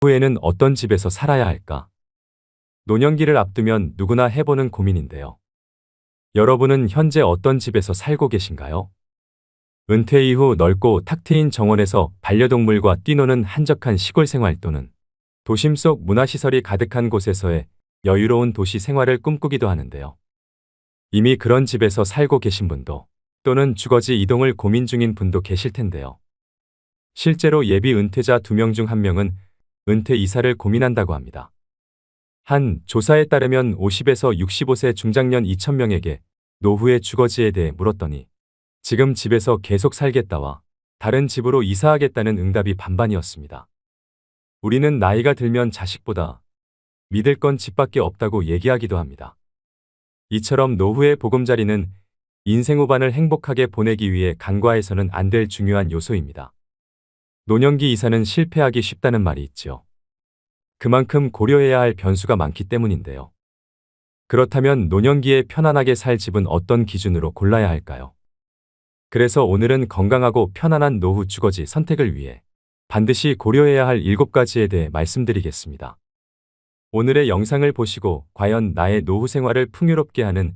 후에는 어떤 집에서 살아야 할까? 노년기를 앞두면 누구나 해보는 고민인데요. 여러분은 현재 어떤 집에서 살고 계신가요? 은퇴 이후 넓고 탁 트인 정원에서 반려동물과 뛰노는 한적한 시골 생활 또는 도심 속 문화시설이 가득한 곳에서의 여유로운 도시 생활을 꿈꾸기도 하는데요. 이미 그런 집에서 살고 계신 분도 또는 주거지 이동을 고민 중인 분도 계실 텐데요. 실제로 예비 은퇴자 2명 중 1명은 은퇴 이사를 고민한다고 합니다. 한 조사에 따르면 50에서 65세 중장년 2,000명에게 노후의 주거지에 대해 물었더니 지금 집에서 계속 살겠다와 다른 집으로 이사하겠다는 응답이 반반이었습니다. 우리는 나이가 들면 자식보다 믿을 건 집밖에 없다고 얘기하기도 합니다. 이처럼 노후의 보금자리는 인생 후반을 행복하게 보내기 위해 간과해서는 안 될 중요한 요소입니다. 노년기 이사는 실패하기 쉽다는 말이 있죠. 그만큼 고려해야 할 변수가 많기 때문인데요. 그렇다면 노년기에 편안하게 살 집은 어떤 기준으로 골라야 할까요? 그래서 오늘은 건강하고 편안한 노후 주거지 선택을 위해 반드시 고려해야 할 7가지에 대해 말씀드리겠습니다. 오늘의 영상을 보시고 과연 나의 노후 생활을 풍요롭게 하는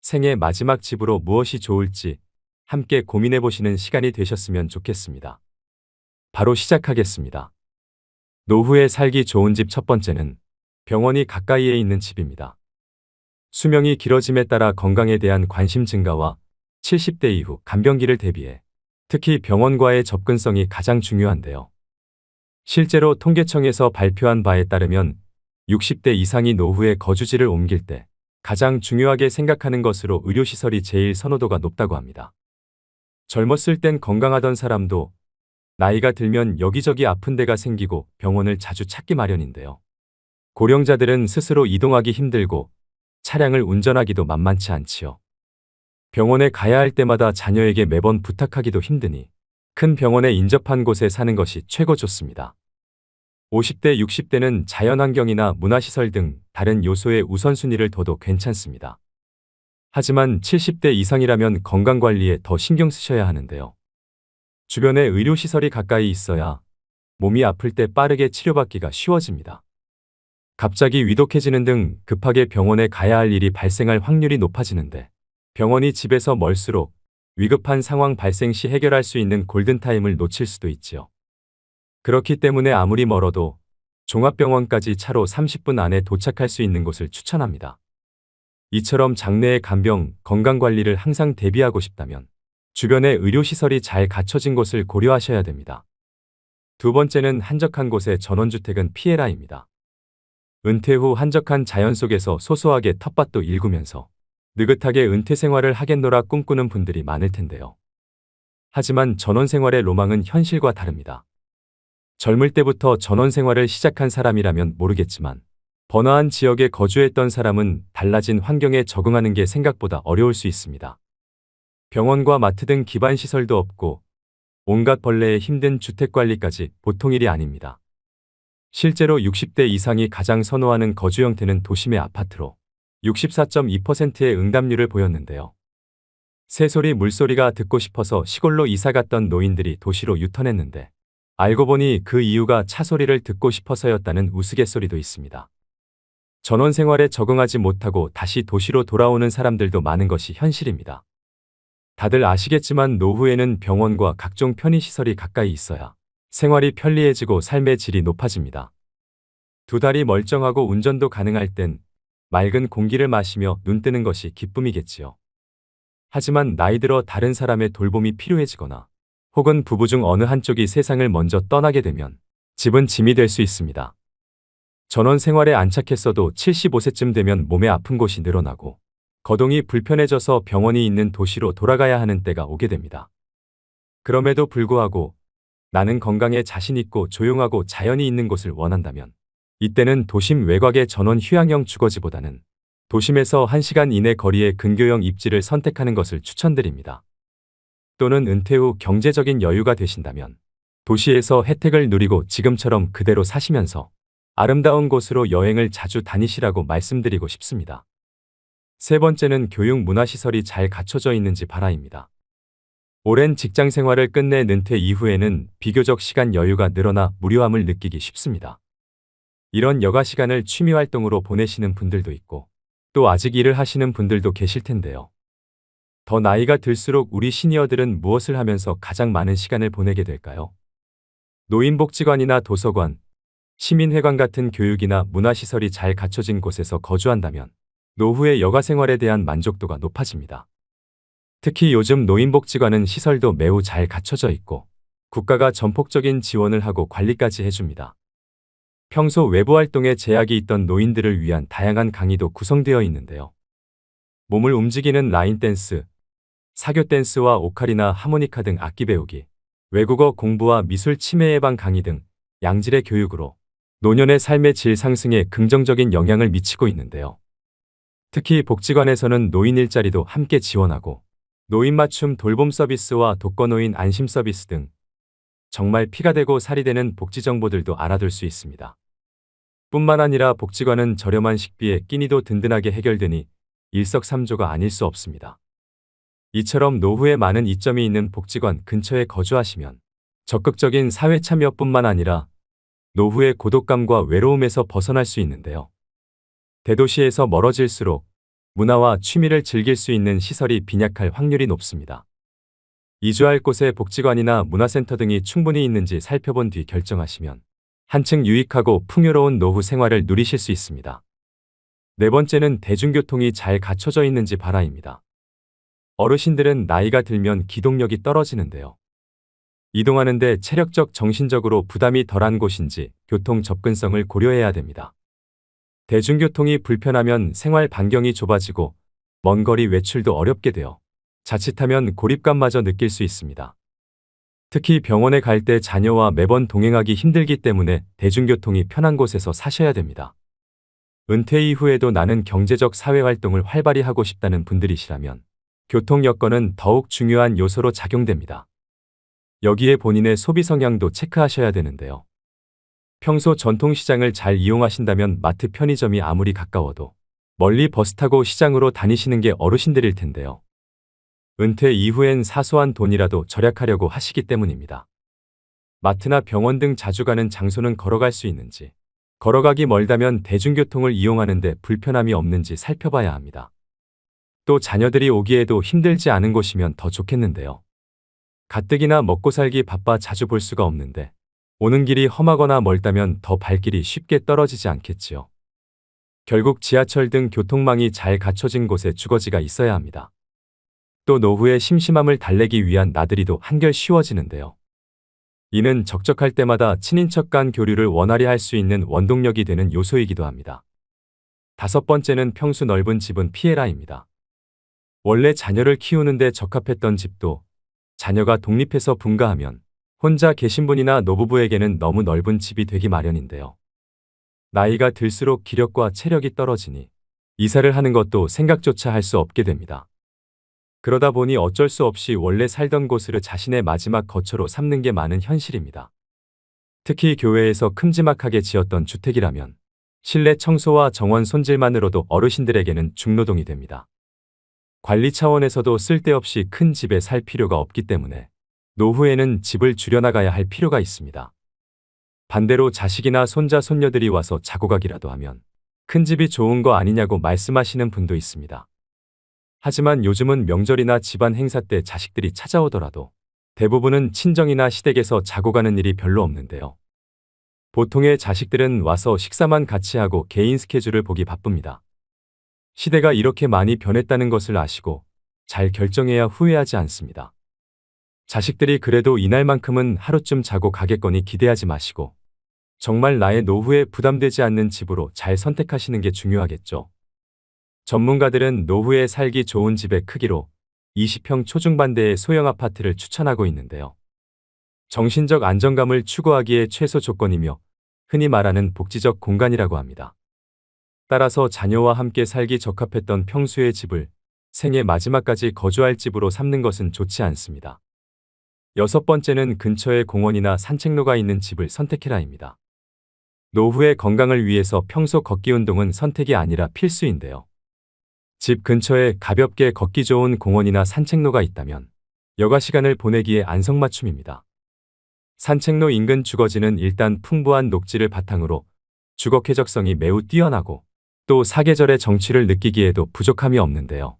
생애 마지막 집으로 무엇이 좋을지 함께 고민해 보시는 시간이 되셨으면 좋겠습니다. 바로 시작하겠습니다. 노후에 살기 좋은 집 첫 번째는 병원이 가까이에 있는 집입니다. 수명이 길어짐에 따라 건강에 대한 관심 증가와 70대 이후 간병기를 대비해 특히 병원과의 접근성이 가장 중요한데요. 실제로 통계청에서 발표한 바에 따르면 60대 이상이 노후에 거주지를 옮길 때 가장 중요하게 생각하는 것으로 의료시설이 제일 선호도가 높다고 합니다. 젊었을 땐 건강하던 사람도 나이가 들면 여기저기 아픈 데가 생기고 병원을 자주 찾기 마련인데요. 고령자들은 스스로 이동하기 힘들고 차량을 운전하기도 만만치 않지요. 병원에 가야 할 때마다 자녀에게 매번 부탁하기도 힘드니 큰 병원에 인접한 곳에 사는 것이 최고 좋습니다. 50대, 60대는 자연환경이나 문화시설 등 다른 요소의 우선순위를 둬도 괜찮습니다. 하지만 70대 이상이라면 건강관리에 더 신경 쓰셔야 하는데요. 주변에 의료시설이 가까이 있어야 몸이 아플 때 빠르게 치료받기가 쉬워집니다. 갑자기 위독해지는 등 급하게 병원에 가야 할 일이 발생할 확률이 높아지는데 병원이 집에서 멀수록 위급한 상황 발생 시 해결할 수 있는 골든타임을 놓칠 수도 있지요. 그렇기 때문에 아무리 멀어도 종합병원까지 차로 30분 안에 도착할 수 있는 곳을 추천합니다. 이처럼 장래의 간병, 건강관리를 항상 대비하고 싶다면 주변에 의료시설이 잘 갖춰진 곳을 고려하셔야 됩니다. 두 번째는 한적한 곳의 전원주택은 피해라입니다. 은퇴 후 한적한 자연 속에서 소소하게 텃밭도 일구면서 느긋하게 은퇴 생활을 하겠노라 꿈꾸는 분들이 많을 텐데요. 하지만 전원생활의 로망은 현실과 다릅니다. 젊을 때부터 전원생활을 시작한 사람이라면 모르겠지만 번화한 지역에 거주했던 사람은 달라진 환경에 적응하는 게 생각보다 어려울 수 있습니다. 병원과 마트 등 기반 시설도 없고 온갖 벌레에 힘든 주택관리까지 보통 일이 아닙니다. 실제로 60대 이상이 가장 선호하는 거주 형태는 도심의 아파트로 64.2%의 응답률을 보였는데요. 새소리 물소리가 듣고 싶어서 시골로 이사갔던 노인들이 도시로 유턴했는데 알고 보니 그 이유가 차소리를 듣고 싶어서였다는 우스갯소리도 있습니다. 전원 생활에 적응하지 못하고 다시 도시로 돌아오는 사람들도 많은 것이 현실입니다. 다들 아시겠지만 노후에는 병원과 각종 편의시설이 가까이 있어야 생활이 편리해지고 삶의 질이 높아집니다. 두 다리 멀쩡하고 운전도 가능할 땐 맑은 공기를 마시며 눈 뜨는 것이 기쁨이겠지요. 하지만 나이 들어 다른 사람의 돌봄이 필요해지거나 혹은 부부 중 어느 한쪽이 세상을 먼저 떠나게 되면 집은 짐이 될 수 있습니다. 전원 생활에 안착했어도 75세쯤 되면 몸에 아픈 곳이 늘어나고 거동이 불편해져서 병원이 있는 도시로 돌아가야 하는 때가 오게 됩니다. 그럼에도 불구하고 나는 건강에 자신 있고 조용하고 자연이 있는 곳을 원한다면 이때는 도심 외곽의 전원 휴양형 주거지보다는 도심에서 1시간 이내 거리의 근교형 입지를 선택하는 것을 추천드립니다. 또는 은퇴 후 경제적인 여유가 되신다면 도시에서 혜택을 누리고 지금처럼 그대로 사시면서 아름다운 곳으로 여행을 자주 다니시라고 말씀드리고 싶습니다. 세 번째는 교육 문화시설이 잘 갖춰져 있는지 바라입니다. 오랜 직장 생활을 끝내 은퇴 이후에는 비교적 시간 여유가 늘어나 무료함을 느끼기 쉽습니다. 이런 여가 시간을 취미 활동으로 보내시는 분들도 있고, 또 아직 일을 하시는 분들도 계실 텐데요. 더 나이가 들수록 우리 시니어들은 무엇을 하면서 가장 많은 시간을 보내게 될까요? 노인복지관이나 도서관, 시민회관 같은 교육이나 문화시설이 잘 갖춰진 곳에서 거주한다면 노후의 여가 생활에 대한 만족도가 높아집니다. 특히 요즘 노인복지관은 시설도 매우 잘 갖춰져 있고 국가가 전폭적인 지원을 하고 관리까지 해줍니다. 평소 외부 활동에 제약이 있던 노인들을 위한 다양한 강의도 구성되어 있는데요. 몸을 움직이는 라인 댄스, 사교 댄스와 오카리나 하모니카 등 악기 배우기, 외국어 공부와 미술 치매 예방 강의 등 양질의 교육으로 노년의 삶의 질 상승에 긍정적인 영향을 미치고 있는데요. 특히 복지관에서는 노인 일자리도 함께 지원하고 노인 맞춤 돌봄 서비스와 독거노인 안심 서비스 등 정말 피가 되고 살이 되는 복지 정보들도 알아둘 수 있습니다. 뿐만 아니라 복지관은 저렴한 식비에 끼니도 든든하게 해결되니 일석삼조가 아닐 수 없습니다. 이처럼 노후에 많은 이점이 있는 복지관 근처에 거주하시면 적극적인 사회 참여뿐만 아니라 노후의 고독감과 외로움에서 벗어날 수 있는데요. 대도시에서 멀어질수록 문화와 취미를 즐길 수 있는 시설이 빈약할 확률이 높습니다. 이주할 곳에 복지관이나 문화센터 등이 충분히 있는지 살펴본 뒤 결정하시면 한층 유익하고 풍요로운 노후 생활을 누리실 수 있습니다. 네 번째는 대중교통이 잘 갖춰져 있는지 봐라입니다. 어르신들은 나이가 들면 기동력이 떨어지는데요. 이동하는데 체력적, 정신적으로 부담이 덜한 곳인지 교통 접근성을 고려해야 됩니다. 대중교통이 불편하면 생활 반경이 좁아지고 먼 거리 외출도 어렵게 되어 자칫하면 고립감마저 느낄 수 있습니다. 특히 병원에 갈 때 자녀와 매번 동행하기 힘들기 때문에 대중교통이 편한 곳에서 사셔야 됩니다. 은퇴 이후에도 나는 경제적 사회활동을 활발히 하고 싶다는 분들이시라면 교통 여건은 더욱 중요한 요소로 작용됩니다. 여기에 본인의 소비 성향도 체크하셔야 되는데요. 평소 전통시장을 잘 이용하신다면 마트 편의점이 아무리 가까워도 멀리 버스 타고 시장으로 다니시는 게 어르신들일 텐데요. 은퇴 이후엔 사소한 돈이라도 절약하려고 하시기 때문입니다. 마트나 병원 등 자주 가는 장소는 걸어갈 수 있는지, 걸어가기 멀다면 대중교통을 이용하는데 불편함이 없는지 살펴봐야 합니다. 또 자녀들이 오기에도 힘들지 않은 곳이면 더 좋겠는데요. 가뜩이나 먹고 살기 바빠 자주 볼 수가 없는데 오는 길이 험하거나 멀다면 더 발길이 쉽게 떨어지지 않겠지요. 결국 지하철 등 교통망이 잘 갖춰진 곳에 주거지가 있어야 합니다. 또 노후의 심심함을 달래기 위한 나들이도 한결 쉬워지는데요. 이는 적적할 때마다 친인척 간 교류를 원활히 할 수 있는 원동력이 되는 요소이기도 합니다. 다섯 번째는 평수 넓은 집은 피해라입니다. 원래 자녀를 키우는데 적합했던 집도 자녀가 독립해서 분가하면 혼자 계신 분이나 노부부에게는 너무 넓은 집이 되기 마련인데요. 나이가 들수록 기력과 체력이 떨어지니 이사를 하는 것도 생각조차 할 수 없게 됩니다. 그러다 보니 어쩔 수 없이 원래 살던 곳을 자신의 마지막 거처로 삼는 게 많은 현실입니다. 특히 교외에서 큼지막하게 지었던 주택이라면 실내 청소와 정원 손질만으로도 어르신들에게는 중노동이 됩니다. 관리 차원에서도 쓸데없이 큰 집에 살 필요가 없기 때문에 노후에는 집을 줄여나가야 할 필요가 있습니다. 반대로 자식이나 손자, 손녀들이 와서 자고 가기라도 하면 큰 집이 좋은 거 아니냐고 말씀하시는 분도 있습니다. 하지만 요즘은 명절이나 집안 행사 때 자식들이 찾아오더라도 대부분은 친정이나 시댁에서 자고 가는 일이 별로 없는데요. 보통의 자식들은 와서 식사만 같이 하고 개인 스케줄을 보기 바쁩니다. 시대가 이렇게 많이 변했다는 것을 아시고 잘 결정해야 후회하지 않습니다. 자식들이 그래도 이날만큼은 하루쯤 자고 가겠거니 기대하지 마시고 정말 나의 노후에 부담되지 않는 집으로 잘 선택하시는 게 중요하겠죠. 전문가들은 노후에 살기 좋은 집의 크기로 20평 초중반대의 소형 아파트를 추천하고 있는데요. 정신적 안정감을 추구하기에 최소 조건이며 흔히 말하는 복지적 공간이라고 합니다. 따라서 자녀와 함께 살기 적합했던 평수의 집을 생애 마지막까지 거주할 집으로 삼는 것은 좋지 않습니다. 여섯 번째는 근처에 공원이나 산책로가 있는 집을 선택해라입니다. 노후의 건강을 위해서 평소 걷기 운동은 선택이 아니라 필수인데요. 집 근처에 가볍게 걷기 좋은 공원이나 산책로가 있다면 여가 시간을 보내기에 안성맞춤입니다. 산책로 인근 주거지는 일단 풍부한 녹지를 바탕으로 주거 쾌적성이 매우 뛰어나고 또 사계절의 정취를 느끼기에도 부족함이 없는데요.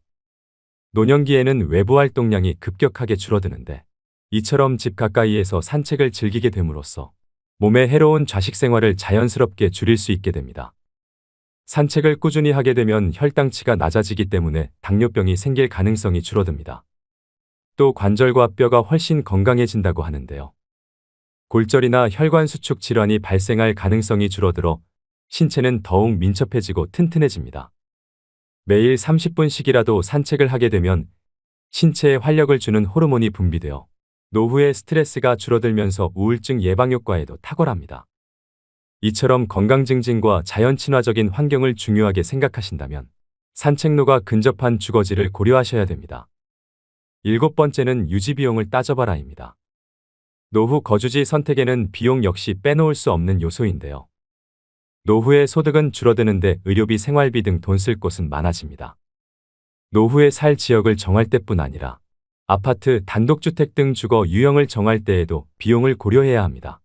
노년기에는 외부 활동량이 급격하게 줄어드는데 이처럼 집 가까이에서 산책을 즐기게 됨으로써 몸에 해로운 좌식 생활을 자연스럽게 줄일 수 있게 됩니다. 산책을 꾸준히 하게 되면 혈당치가 낮아지기 때문에 당뇨병이 생길 가능성이 줄어듭니다. 또 관절과 뼈가 훨씬 건강해진다고 하는데요. 골절이나 혈관 수축 질환이 발생할 가능성이 줄어들어 신체는 더욱 민첩해지고 튼튼해집니다. 매일 30분씩이라도 산책을 하게 되면 신체에 활력을 주는 호르몬이 분비되어 노후의 스트레스가 줄어들면서 우울증 예방 효과에도 탁월합니다. 이처럼 건강 증진과 자연 친화적인 환경을 중요하게 생각하신다면 산책로가 근접한 주거지를 고려하셔야 됩니다. 7번째는 유지 비용을 따져봐라입니다. 노후 거주지 선택에는 비용 역시 빼놓을 수 없는 요소인데요. 노후의 소득은 줄어드는데 의료비, 생활비 등 돈 쓸 곳은 많아집니다. 노후에 살 지역을 정할 때뿐 아니라 아파트, 단독주택 등 주거 유형을 정할 때에도 비용을 고려해야 합니다.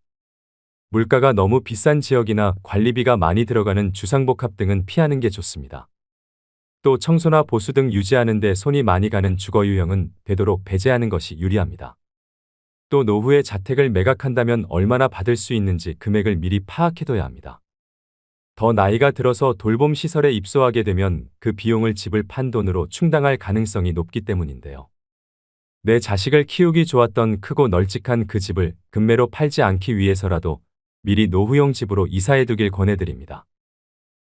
물가가 너무 비싼 지역이나 관리비가 많이 들어가는 주상복합 등은 피하는 게 좋습니다. 또 청소나 보수 등 유지하는 데 손이 많이 가는 주거 유형은 되도록 배제하는 것이 유리합니다. 또 노후에 자택을 매각한다면 얼마나 받을 수 있는지 금액을 미리 파악해둬야 합니다. 더 나이가 들어서 돌봄 시설에 입소하게 되면 그 비용을 집을 판 돈으로 충당할 가능성이 높기 때문인데요. 내 자식을 키우기 좋았던 크고 널찍한 그 집을 급매로 팔지 않기 위해서라도 미리 노후용 집으로 이사해두길 권해드립니다.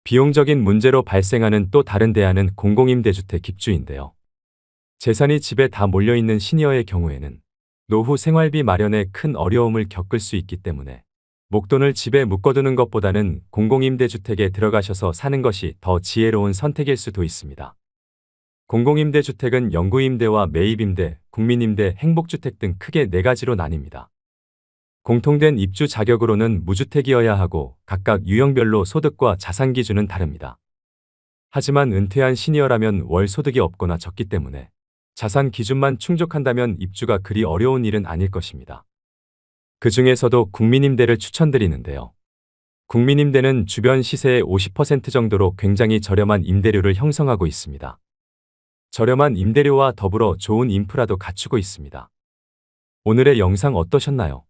비용적인 문제로 발생하는 또 다른 대안은 공공임대주택 입주인데요. 재산이 집에 다 몰려있는 시니어의 경우에는 노후 생활비 마련에 큰 어려움을 겪을 수 있기 때문에 목돈을 집에 묶어두는 것보다는 공공임대주택에 들어가셔서 사는 것이 더 지혜로운 선택일 수도 있습니다. 공공임대주택은 영구임대와 매입임대, 국민임대, 행복주택 등 크게 4가지로 나뉩니다. 공통된 입주 자격으로는 무주택이어야 하고 각각 유형별로 소득과 자산 기준은 다릅니다. 하지만 은퇴한 시니어라면 월 소득이 없거나 적기 때문에 자산 기준만 충족한다면 입주가 그리 어려운 일은 아닐 것입니다. 그 중에서도 국민임대를 추천드리는데요. 국민임대는 주변 시세의 50% 정도로 굉장히 저렴한 임대료를 형성하고 있습니다. 저렴한 임대료와 더불어 좋은 인프라도 갖추고 있습니다. 오늘의 영상 어떠셨나요?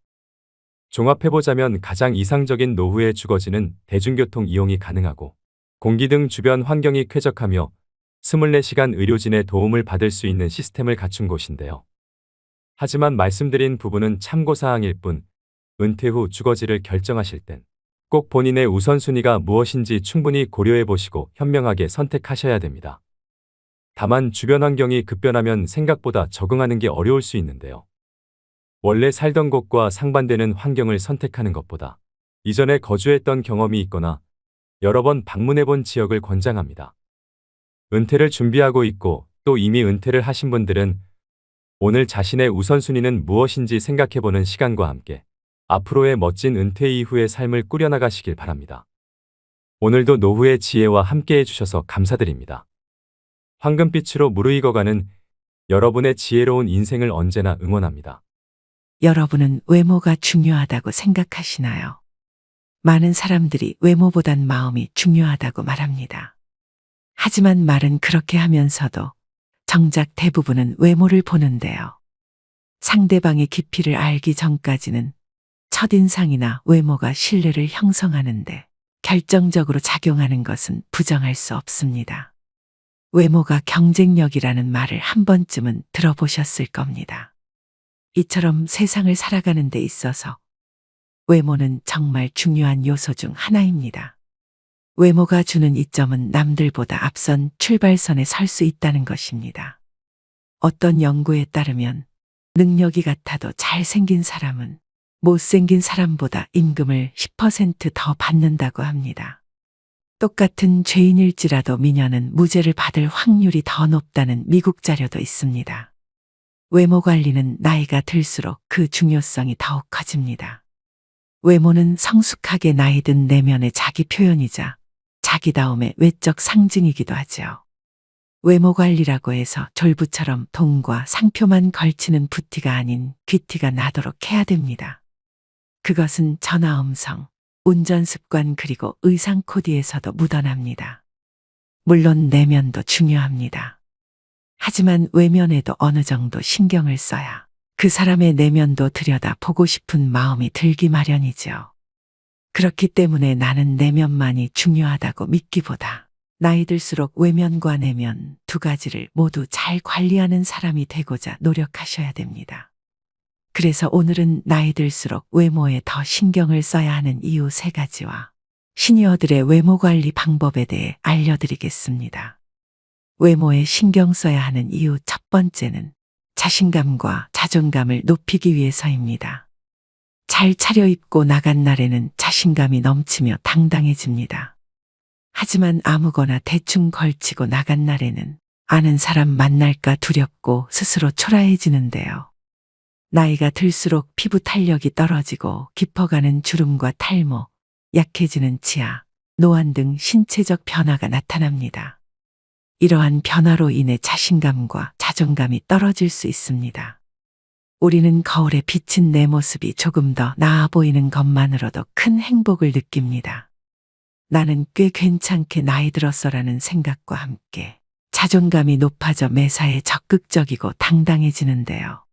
종합해보자면 가장 이상적인 노후의 주거지는 대중교통 이용이 가능하고 공기 등 주변 환경이 쾌적하며 24시간 의료진의 도움을 받을 수 있는 시스템을 갖춘 곳인데요. 하지만 말씀드린 부분은 참고사항일 뿐 은퇴 후 주거지를 결정하실 땐 꼭 본인의 우선순위가 무엇인지 충분히 고려해보시고 현명하게 선택하셔야 됩니다. 다만 주변 환경이 급변하면 생각보다 적응하는 게 어려울 수 있는데요. 원래 살던 곳과 상반되는 환경을 선택하는 것보다 이전에 거주했던 경험이 있거나 여러 번 방문해본 지역을 권장합니다. 은퇴를 준비하고 있고 또 이미 은퇴를 하신 분들은 오늘 자신의 우선순위는 무엇인지 생각해보는 시간과 함께 앞으로의 멋진 은퇴 이후의 삶을 꾸려나가시길 바랍니다. 오늘도 노후의 지혜와 함께 해주셔서 감사드립니다. 황금빛으로 무르익어가는 여러분의 지혜로운 인생을 언제나 응원합니다. 여러분은 외모가 중요하다고 생각하시나요? 많은 사람들이 외모보단 마음이 중요하다고 말합니다. 하지만 말은 그렇게 하면서도 정작 대부분은 외모를 보는데요. 상대방의 깊이를 알기 전까지는 첫인상이나 외모가 신뢰를 형성하는데 결정적으로 작용하는 것은 부정할 수 없습니다. 외모가 경쟁력이라는 말을 한 번쯤은 들어보셨을 겁니다. 이처럼 세상을 살아가는 데 있어서 외모는 정말 중요한 요소 중 하나입니다. 외모가 주는 이점은 남들보다 앞선 출발선에 설 수 있다는 것입니다. 어떤 연구에 따르면 능력이 같아도 잘생긴 사람은 못생긴 사람보다 임금을 10% 더 받는다고 합니다. 똑같은 죄인일지라도 미녀는 무죄를 받을 확률이 더 높다는 미국 자료도 있습니다. 외모 관리는 나이가 들수록 그 중요성이 더욱 커집니다. 외모는 성숙하게 나이 든 내면의 자기 표현이자 자기다움의 외적 상징이기도 하죠. 외모 관리라고 해서 졸부처럼 돈과 상표만 걸치는 부티가 아닌 귀티가 나도록 해야 됩니다. 그것은 전화음성, 운전 습관 그리고 의상 코디에서도 묻어납니다. 물론 내면도 중요합니다. 하지만 외면에도 어느 정도 신경을 써야 그 사람의 내면도 들여다 보고 싶은 마음이 들기 마련이죠. 그렇기 때문에 나는 내면만이 중요하다고 믿기보다 나이 들수록 외면과 내면 두 가지를 모두 잘 관리하는 사람이 되고자 노력하셔야 됩니다. 그래서 오늘은 나이 들수록 외모에 더 신경을 써야 하는 이유 3가지와 시니어들의 외모 관리 방법에 대해 알려드리겠습니다. 외모에 신경 써야 하는 이유 첫 번째는 자신감과 자존감을 높이기 위해서입니다. 잘 차려입고 나간 날에는 자신감이 넘치며 당당해집니다. 하지만 아무거나 대충 걸치고 나간 날에는 아는 사람 만날까 두렵고 스스로 초라해지는데요. 나이가 들수록 피부 탄력이 떨어지고 깊어가는 주름과 탈모, 약해지는 치아, 노안 등 신체적 변화가 나타납니다. 이러한 변화로 인해 자신감과 자존감이 떨어질 수 있습니다. 우리는 거울에 비친 내 모습이 조금 더 나아 보이는 것만으로도 큰 행복을 느낍니다. 나는 꽤 괜찮게 나이 들었어라는 생각과 함께 자존감이 높아져 매사에 적극적이고 당당해지는데요.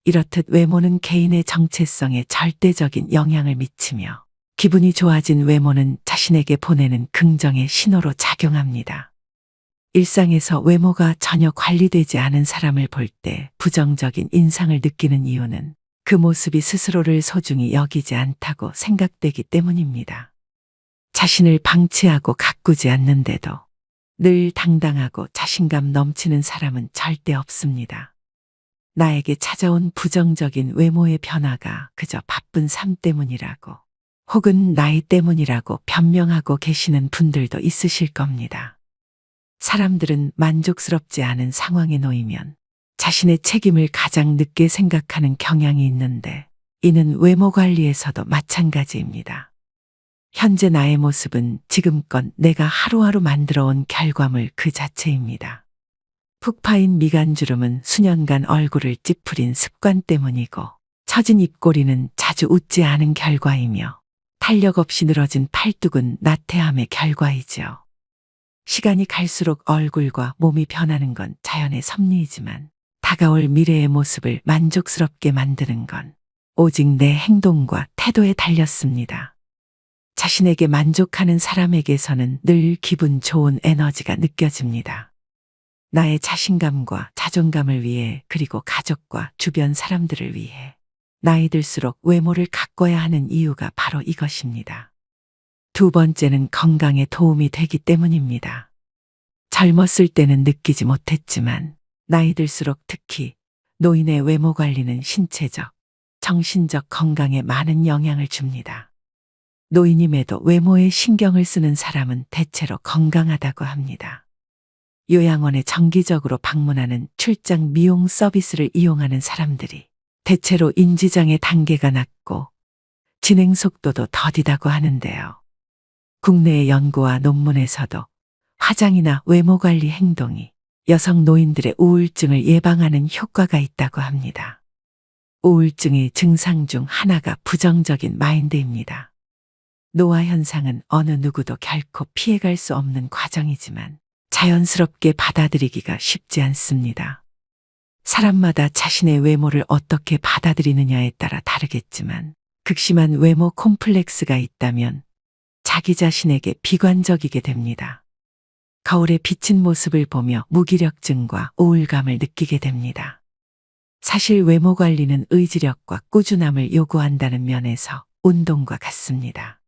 이렇듯 외모는 개인의 정체성에 절대적인 영향을 미치며 기분이 좋아진 외모는 자신에게 보내는 긍정의 신호로 작용합니다. 일상에서 외모가 전혀 관리되지 않은 사람을 볼 때 부정적인 인상을 느끼는 이유는 그 모습이 스스로를 소중히 여기지 않다고 생각되기 때문입니다. 자신을 방치하고 가꾸지 않는데도 늘 당당하고 자신감 넘치는 사람은 절대 없습니다. 나에게 찾아온 부정적인 외모의 변화가 그저 바쁜 삶 때문이라고 혹은 나이 때문이라고 변명하고 계시는 분들도 있으실 겁니다. 사람들은 만족스럽지 않은 상황에 놓이면 자신의 책임을 가장 늦게 생각하는 경향이 있는데 이는 외모 관리에서도 마찬가지입니다. 현재 나의 모습은 지금껏 내가 하루하루 만들어온 결과물 그 자체입니다. 푹 파인 미간주름은 수년간 얼굴을 찌푸린 습관 때문이고 처진 입꼬리는 자주 웃지 않은 결과이며 탄력 없이 늘어진 팔뚝은 나태함의 결과이지요. 시간이 갈수록 얼굴과 몸이 변하는 건 자연의 섭리이지만 다가올 미래의 모습을 만족스럽게 만드는 건 오직 내 행동과 태도에 달렸습니다. 자신에게 만족하는 사람에게서는 늘 기분 좋은 에너지가 느껴집니다. 나의 자신감과 자존감을 위해 그리고 가족과 주변 사람들을 위해 나이 들수록 외모를 가꿔야 하는 이유가 바로 이것입니다. 두 번째는 건강에 도움이 되기 때문입니다. 젊었을 때는 느끼지 못했지만 나이 들수록 특히 노인의 외모 관리는 신체적, 정신적 건강에 많은 영향을 줍니다. 노인임에도 외모에 신경을 쓰는 사람은 대체로 건강하다고 합니다. 요양원에 정기적으로 방문하는 출장 미용 서비스를 이용하는 사람들이 대체로 인지장애 단계가 낮고 진행 속도도 더디다고 하는데요. 국내의 연구와 논문에서도 화장이나 외모 관리 행동이 여성 노인들의 우울증을 예방하는 효과가 있다고 합니다. 우울증의 증상 중 하나가 부정적인 마인드입니다. 노화 현상은 어느 누구도 결코 피해갈 수 없는 과정이지만 자연스럽게 받아들이기가 쉽지 않습니다. 사람마다 자신의 외모를 어떻게 받아들이느냐에 따라 다르겠지만 극심한 외모 콤플렉스가 있다면 자기 자신에게 비관적이게 됩니다. 거울에 비친 모습을 보며 무기력증과 우울감을 느끼게 됩니다. 사실 외모 관리는 의지력과 꾸준함을 요구한다는 면에서 운동과 같습니다.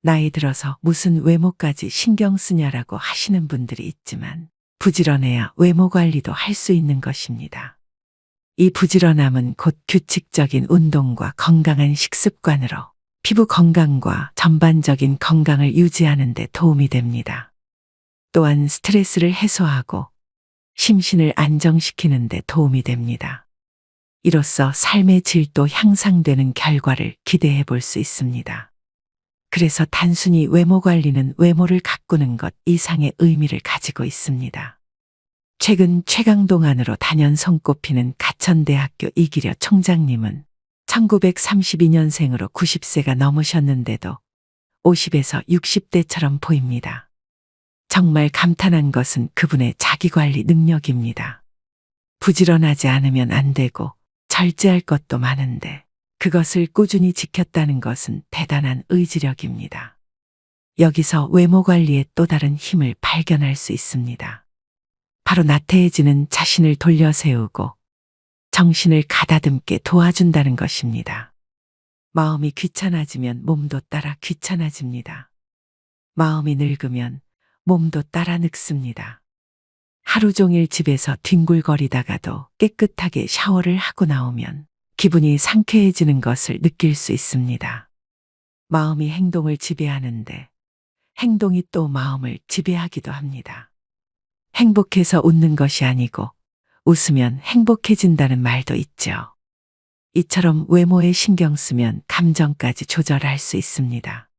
나이 들어서 무슨 외모까지 신경 쓰냐라고 하시는 분들이 있지만 부지런해야 외모 관리도 할 수 있는 것입니다. 이 부지런함은 곧 규칙적인 운동과 건강한 식습관으로 피부 건강과 전반적인 건강을 유지하는 데 도움이 됩니다. 또한 스트레스를 해소하고 심신을 안정시키는 데 도움이 됩니다. 이로써 삶의 질도 향상되는 결과를 기대해 볼 수 있습니다. 그래서 단순히 외모 관리는 외모를 가꾸는 것 이상의 의미를 가지고 있습니다. 최근 최강동 안으로 단연 손꼽히는 가천대학교 이기려 총장님은 1932년생으로 90세가 넘으셨는데도 50에서 60대처럼 보입니다. 정말 감탄한 것은 그분의 자기관리 능력입니다. 부지런하지 않으면 안 되고 절제할 것도 많은데 그것을 꾸준히 지켰다는 것은 대단한 의지력입니다. 여기서 외모 관리의 또 다른 힘을 발견할 수 있습니다. 바로 나태해지는 자신을 돌려세우고 정신을 가다듬게 도와준다는 것입니다. 마음이 귀찮아지면 몸도 따라 귀찮아집니다. 마음이 늙으면 몸도 따라 늙습니다. 하루 종일 집에서 뒹굴거리다가도 깨끗하게 샤워를 하고 나오면 기분이 상쾌해지는 것을 느낄 수 있습니다. 마음이 행동을 지배하는데 행동이 또 마음을 지배하기도 합니다. 행복해서 웃는 것이 아니고 웃으면 행복해진다는 말도 있죠. 이처럼 외모에 신경 쓰면 감정까지 조절할 수 있습니다.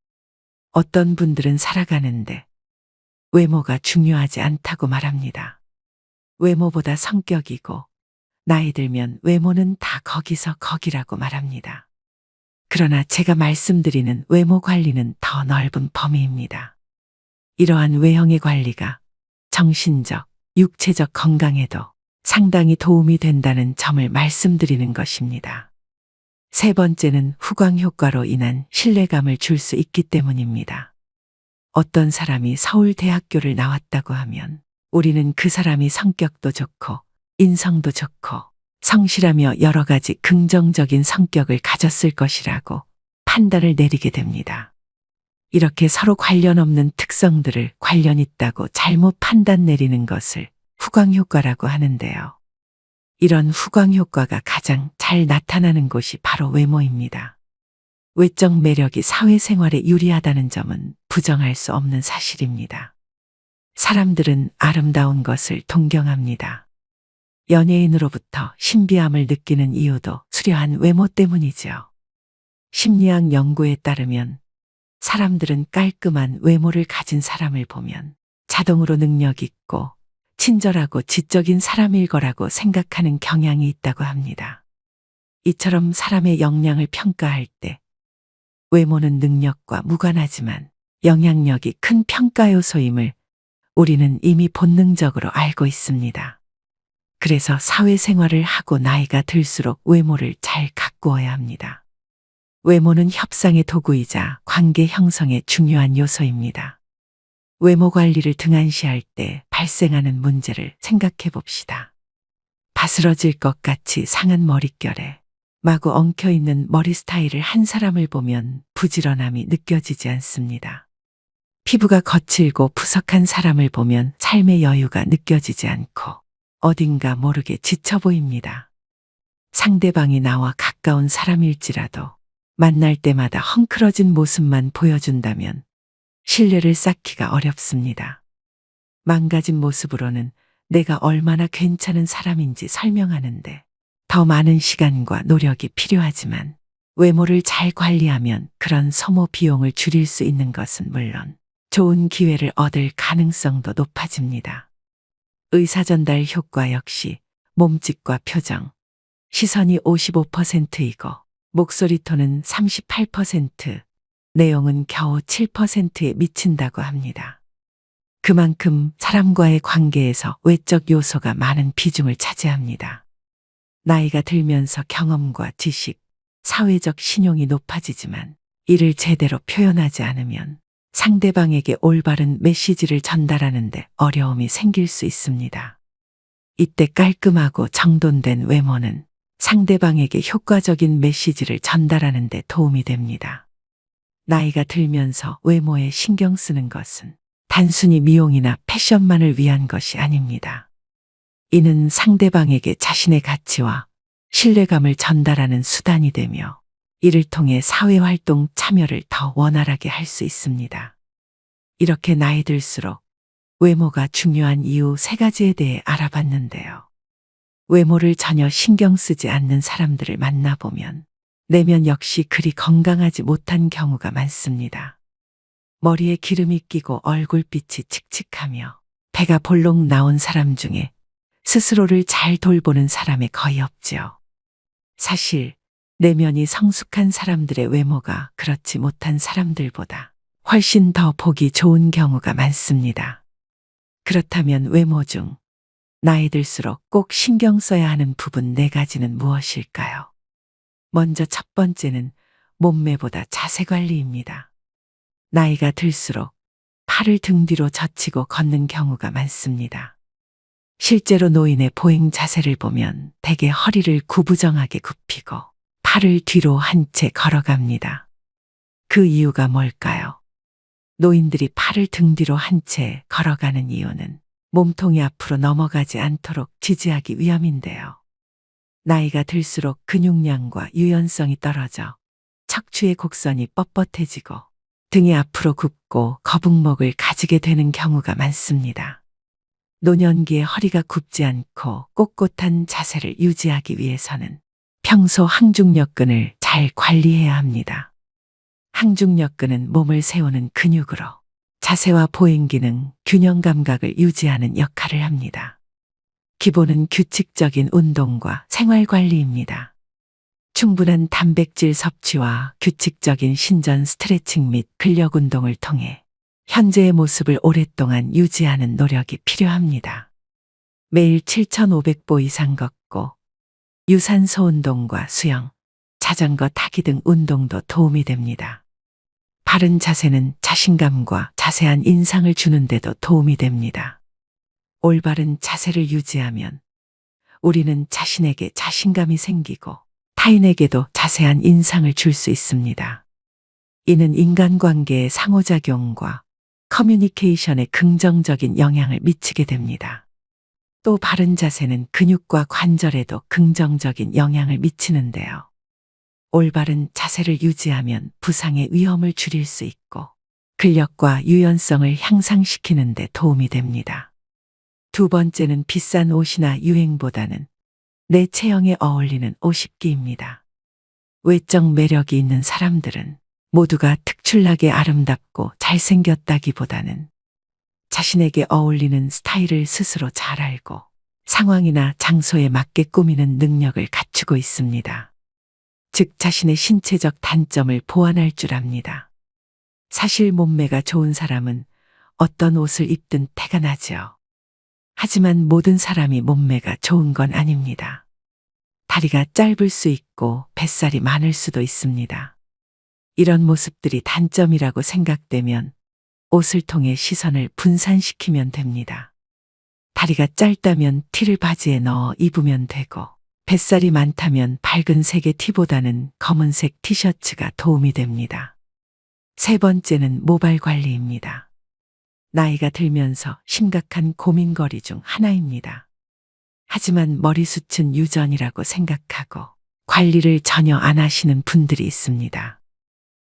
어떤 분들은 살아가는데 외모가 중요하지 않다고 말합니다. 외모보다 성격이고 나이 들면 외모는 다 거기서 거기라고 말합니다. 그러나 제가 말씀드리는 외모 관리는 더 넓은 범위입니다. 이러한 외형의 관리가 정신적, 육체적 건강에도 상당히 도움이 된다는 점을 말씀드리는 것입니다. 세 번째는 후광 효과로 인한 신뢰감을 줄 수 있기 때문입니다. 어떤 사람이 서울대학교를 나왔다고 하면 우리는 그 사람이 성격도 좋고 인성도 좋고 성실하며 여러 가지 긍정적인 성격을 가졌을 것이라고 판단을 내리게 됩니다. 이렇게 서로 관련 없는 특성들을 관련 있다고 잘못 판단 내리는 것을 후광 효과라고 하는데요. 이런 후광 효과가 가장 잘 나타나는 곳이 바로 외모입니다. 외적 매력이 사회생활에 유리하다는 점은 부정할 수 없는 사실입니다. 사람들은 아름다운 것을 동경합니다. 연예인으로부터 신비함을 느끼는 이유도 수려한 외모 때문이죠. 심리학 연구에 따르면 사람들은 깔끔한 외모를 가진 사람을 보면 자동으로 능력 있고 친절하고 지적인 사람일 거라고 생각하는 경향이 있다고 합니다. 이처럼 사람의 역량을 평가할 때 외모는 능력과 무관하지만 영향력이 큰 평가 요소임을 우리는 이미 본능적으로 알고 있습니다. 그래서 사회생활을 하고 나이가 들수록 외모를 잘 가꾸어야 합니다. 외모는 협상의 도구이자 관계 형성의 중요한 요소입니다. 외모 관리를 등한시할 때 발생하는 문제를 생각해 봅시다. 바스러질 것 같이 상한 머릿결에 마구 엉켜있는 머리 스타일을 한 사람을 보면 부지런함이 느껴지지 않습니다. 피부가 거칠고 푸석한 사람을 보면 삶의 여유가 느껴지지 않고 어딘가 모르게 지쳐 보입니다. 상대방이 나와 가까운 사람일지라도 만날 때마다 헝클어진 모습만 보여준다면 신뢰를 쌓기가 어렵습니다. 망가진 모습으로는 내가 얼마나 괜찮은 사람인지 설명하는데 더 많은 시간과 노력이 필요하지만 외모를 잘 관리하면 그런 소모 비용을 줄일 수 있는 것은 물론 좋은 기회를 얻을 가능성도 높아집니다. 의사전달 효과 역시 몸짓과 표정, 시선이 55%이고 목소리 톤은 38%, 내용은 겨우 7%에 미친다고 합니다. 그만큼 사람과의 관계에서 외적 요소가 많은 비중을 차지합니다. 나이가 들면서 경험과 지식, 사회적 신용이 높아지지만 이를 제대로 표현하지 않으면 상대방에게 올바른 메시지를 전달하는데 어려움이 생길 수 있습니다. 이때 깔끔하고 정돈된 외모는 상대방에게 효과적인 메시지를 전달하는 데 도움이 됩니다. 나이가 들면서 외모에 신경 쓰는 것은 단순히 미용이나 패션만을 위한 것이 아닙니다. 이는 상대방에게 자신의 가치와 신뢰감을 전달하는 수단이 되며 이를 통해 사회활동 참여를 더 원활하게 할 수 있습니다. 이렇게 나이 들수록 외모가 중요한 이유 3가지에 대해 알아봤는데요. 외모를 전혀 신경 쓰지 않는 사람들을 만나보면 내면 역시 그리 건강하지 못한 경우가 많습니다. 머리에 기름이 끼고 얼굴빛이 칙칙하며 배가 볼록 나온 사람 중에 스스로를 잘 돌보는 사람이 거의 없죠. 사실 내면이 성숙한 사람들의 외모가 그렇지 못한 사람들보다 훨씬 더 보기 좋은 경우가 많습니다. 그렇다면 외모 중 나이 들수록 꼭 신경 써야 하는 부분 4가지는 무엇일까요? 먼저 첫 번째는 몸매보다 자세 관리입니다. 나이가 들수록 팔을 등 뒤로 젖히고 걷는 경우가 많습니다. 실제로 노인의 보행 자세를 보면 대개 허리를 구부정하게 굽히고 팔을 뒤로 한 채 걸어갑니다. 그 이유가 뭘까요? 노인들이 팔을 등 뒤로 한 채 걸어가는 이유는 몸통이 앞으로 넘어가지 않도록 지지하기 위함인데요. 나이가 들수록 근육량과 유연성이 떨어져 척추의 곡선이 뻣뻣해지고 등이 앞으로 굽고 거북목을 가지게 되는 경우가 많습니다. 노년기에 허리가 굽지 않고 꼿꼿한 자세를 유지하기 위해서는 평소 항중력근을 잘 관리해야 합니다. 항중력근은 몸을 세우는 근육으로 자세와 보행 기능, 균형 감각을 유지하는 역할을 합니다. 기본은 규칙적인 운동과 생활 관리입니다. 충분한 단백질 섭취와 규칙적인 신전 스트레칭 및 근력 운동을 통해 현재의 모습을 오랫동안 유지하는 노력이 필요합니다. 매일 7,500보 이상 걷고 유산소 운동과 수영, 자전거 타기 등 운동도 도움이 됩니다. 바른 자세는 자신감과 자세한 인상을 주는 데도 도움이 됩니다. 올바른 자세를 유지하면 우리는 자신에게 자신감이 생기고 타인에게도 자세한 인상을 줄 수 있습니다. 이는 인간관계의 상호작용과 커뮤니케이션에 긍정적인 영향을 미치게 됩니다. 또 바른 자세는 근육과 관절에도 긍정적인 영향을 미치는데요. 올바른 자세를 유지하면 부상의 위험을 줄일 수 있고 근력과 유연성을 향상시키는 데 도움이 됩니다. 두 번째는 비싼 옷이나 유행보다는 내 체형에 어울리는 옷 입기입니다. 외적 매력이 있는 사람들은 모두가 특출나게 아름답고 잘생겼다기보다는 자신에게 어울리는 스타일을 스스로 잘 알고 상황이나 장소에 맞게 꾸미는 능력을 갖추고 있습니다. 즉 자신의 신체적 단점을 보완할 줄 압니다. 사실 몸매가 좋은 사람은 어떤 옷을 입든 태가 나죠. 하지만 모든 사람이 몸매가 좋은 건 아닙니다. 다리가 짧을 수 있고 뱃살이 많을 수도 있습니다. 이런 모습들이 단점이라고 생각되면 옷을 통해 시선을 분산시키면 됩니다. 다리가 짧다면 티를 바지에 넣어 입으면 되고 뱃살이 많다면 밝은 색의 티보다는 검은색 티셔츠가 도움이 됩니다. 세 번째는 모발 관리입니다. 나이가 들면서 심각한 고민거리 중 하나입니다. 하지만 머리숱은 유전이라고 생각하고 관리를 전혀 안 하시는 분들이 있습니다.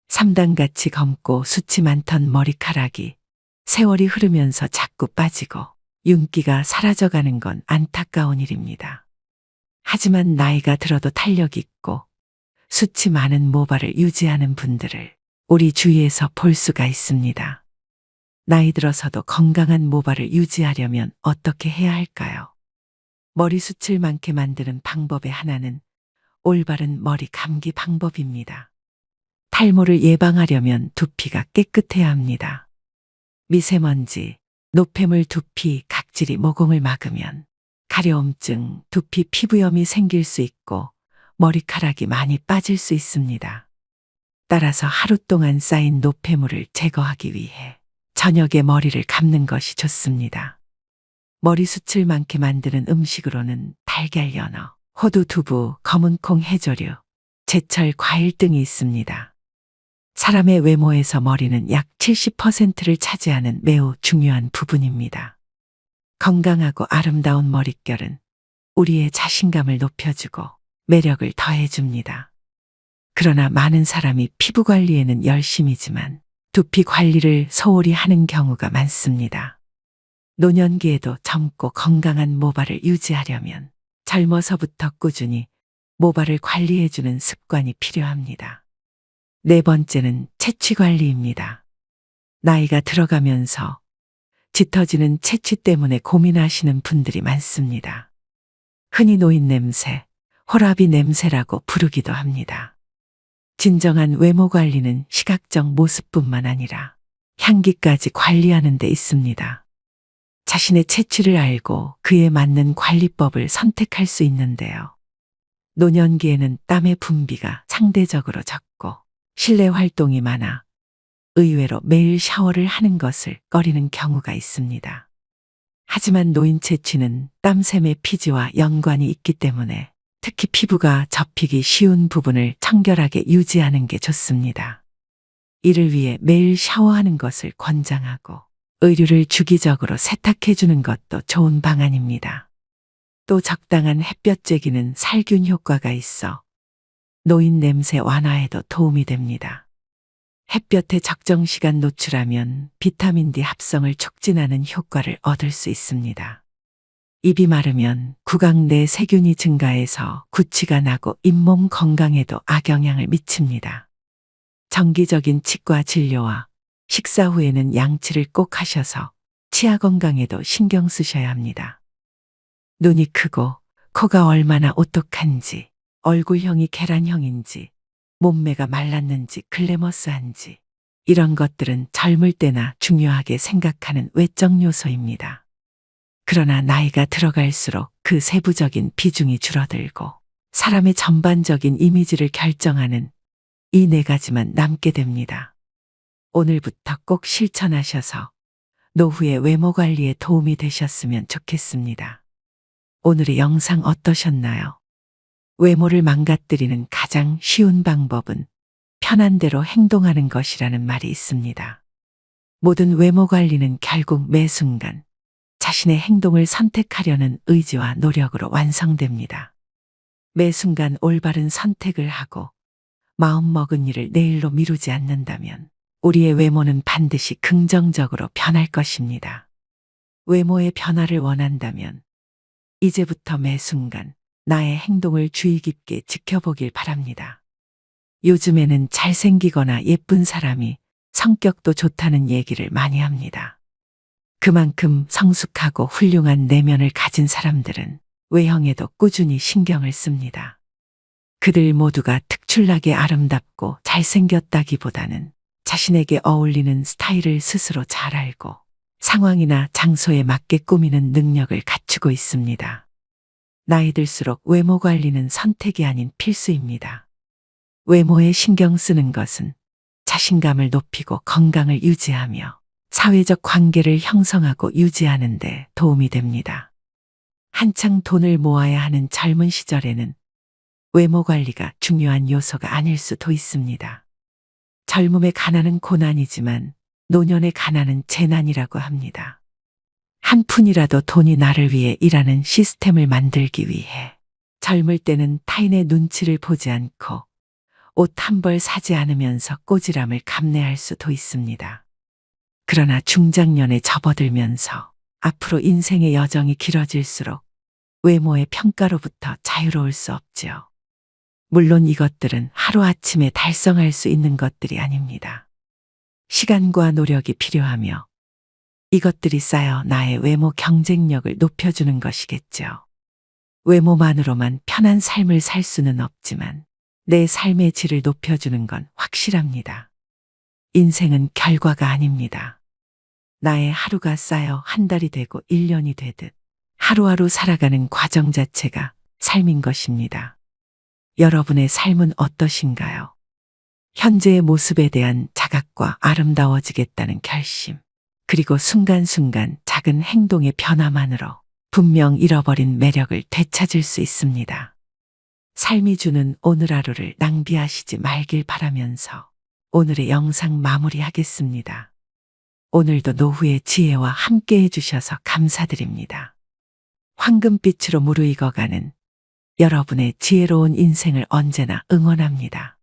삼단같이 검고 숱이 많던 머리카락이 세월이 흐르면서 자꾸 빠지고 윤기가 사라져가는 건 안타까운 일입니다. 하지만 나이가 들어도 탄력 있고 숱이 많은 모발을 유지하는 분들을 우리 주위에서 볼 수가 있습니다. 나이 들어서도 건강한 모발을 유지하려면 어떻게 해야 할까요? 머리숱을 많게 만드는 방법의 하나는 올바른 머리 감기 방법입니다. 탈모를 예방하려면 두피가 깨끗해야 합니다. 미세먼지, 노폐물 두피, 각질이 모공을 막으면 가려움증, 두피 피부염이 생길 수 있고 머리카락이 많이 빠질 수 있습니다. 따라서 하루 동안 쌓인 노폐물을 제거하기 위해 저녁에 머리를 감는 것이 좋습니다. 머리숱을 많게 만드는 음식으로는 달걀 연어, 호두 두부, 검은콩 해조류, 제철 과일 등이 있습니다. 사람의 외모에서 머리는 약 70%를 차지하는 매우 중요한 부분입니다. 건강하고 아름다운 머릿결은 우리의 자신감을 높여주고 매력을 더해줍니다. 그러나 많은 사람이 피부 관리에는 열심이지만 두피 관리를 소홀히 하는 경우가 많습니다. 노년기에도 젊고 건강한 모발을 유지하려면 젊어서부터 꾸준히 모발을 관리해주는 습관이 필요합니다. 네 번째는 채취 관리입니다. 나이가 들어가면서 짙어지는 채취 때문에 고민하시는 분들이 많습니다. 흔히 노인 냄새, 호라비 냄새라고 부르기도 합니다. 진정한 외모 관리는 시각적 모습뿐만 아니라 향기까지 관리하는 데 있습니다. 자신의 체취를 알고 그에 맞는 관리법을 선택할 수 있는데요. 노년기에는 땀의 분비가 상대적으로 적고 실내 활동이 많아 의외로 매일 샤워를 하는 것을 꺼리는 경우가 있습니다. 하지만 노인 체취는 땀샘의 피지와 연관이 있기 때문에 특히 피부가 접히기 쉬운 부분을 청결하게 유지하는 게 좋습니다. 이를 위해 매일 샤워하는 것을 권장하고 의류를 주기적으로 세탁해 주는 것도 좋은 방안입니다. 또 적당한 햇볕 쬐기는 살균 효과가 있어 노인 냄새 완화에도 도움이 됩니다. 햇볕에 적정 시간 노출하면 비타민 D 합성을 촉진하는 효과를 얻을 수 있습니다. 입이 마르면 구강 내 세균이 증가해서 구취가 나고 잇몸 건강에도 악영향을 미칩니다. 정기적인 치과 진료와 식사 후에는 양치를 꼭 하셔서 치아 건강에도 신경 쓰셔야 합니다. 눈이 크고 코가 얼마나 오똑한지, 얼굴형이 계란형인지, 몸매가 말랐는지 글래머스한지 이런 것들은 젊을 때나 중요하게 생각하는 외적 요소입니다. 그러나 나이가 들어갈수록 그 세부적인 비중이 줄어들고 사람의 전반적인 이미지를 결정하는 이 네 가지만 남게 됩니다. 오늘부터 꼭 실천하셔서 노후의 외모 관리에 도움이 되셨으면 좋겠습니다. 오늘의 영상 어떠셨나요? 외모를 망가뜨리는 가장 쉬운 방법은 편한 대로 행동하는 것이라는 말이 있습니다. 모든 외모 관리는 결국 매 순간 자신의 행동을 선택하려는 의지와 노력으로 완성됩니다. 매 순간 올바른 선택을 하고 마음먹은 일을 내일로 미루지 않는다면 우리의 외모는 반드시 긍정적으로 변할 것입니다. 외모의 변화를 원한다면 이제부터 매 순간 나의 행동을 주의 깊게 지켜보길 바랍니다. 요즘에는 잘생기거나 예쁜 사람이 성격도 좋다는 얘기를 많이 합니다. 그만큼 성숙하고 훌륭한 내면을 가진 사람들은 외형에도 꾸준히 신경을 씁니다. 그들 모두가 특출나게 아름답고 잘생겼다기보다는 자신에게 어울리는 스타일을 스스로 잘 알고 상황이나 장소에 맞게 꾸미는 능력을 갖추고 있습니다. 나이 들수록 외모 관리는 선택이 아닌 필수입니다. 외모에 신경 쓰는 것은 자신감을 높이고 건강을 유지하며 사회적 관계를 형성하고 유지하는 데 도움이 됩니다. 한창 돈을 모아야 하는 젊은 시절에는 외모 관리가 중요한 요소가 아닐 수도 있습니다. 젊음의 가난은 고난이지만 노년의 가난은 재난이라고 합니다. 한 푼이라도 돈이 나를 위해 일하는 시스템을 만들기 위해 젊을 때는 타인의 눈치를 보지 않고 옷 한 벌 사지 않으면서 꼬지람을 감내할 수도 있습니다. 그러나 중장년에 접어들면서 앞으로 인생의 여정이 길어질수록 외모의 평가로부터 자유로울 수 없지요. 물론 이것들은 하루아침에 달성할 수 있는 것들이 아닙니다. 시간과 노력이 필요하며 이것들이 쌓여 나의 외모 경쟁력을 높여주는 것이겠죠. 외모만으로만 편한 삶을 살 수는 없지만 내 삶의 질을 높여주는 건 확실합니다. 인생은 결과가 아닙니다. 나의 하루가 쌓여 한 달이 되고 1년이 되듯 하루하루 살아가는 과정 자체가 삶인 것입니다. 여러분의 삶은 어떠신가요? 현재의 모습에 대한 자각과 아름다워지겠다는 결심, 그리고 순간순간 작은 행동의 변화만으로 분명 잃어버린 매력을 되찾을 수 있습니다. 삶이 주는 오늘 하루를 낭비하시지 말길 바라면서 오늘의 영상 마무리하겠습니다. 오늘도 노후의 지혜와 함께 해주셔서 감사드립니다. 황금빛으로 무르익어가는 여러분의 지혜로운 인생을 언제나 응원합니다.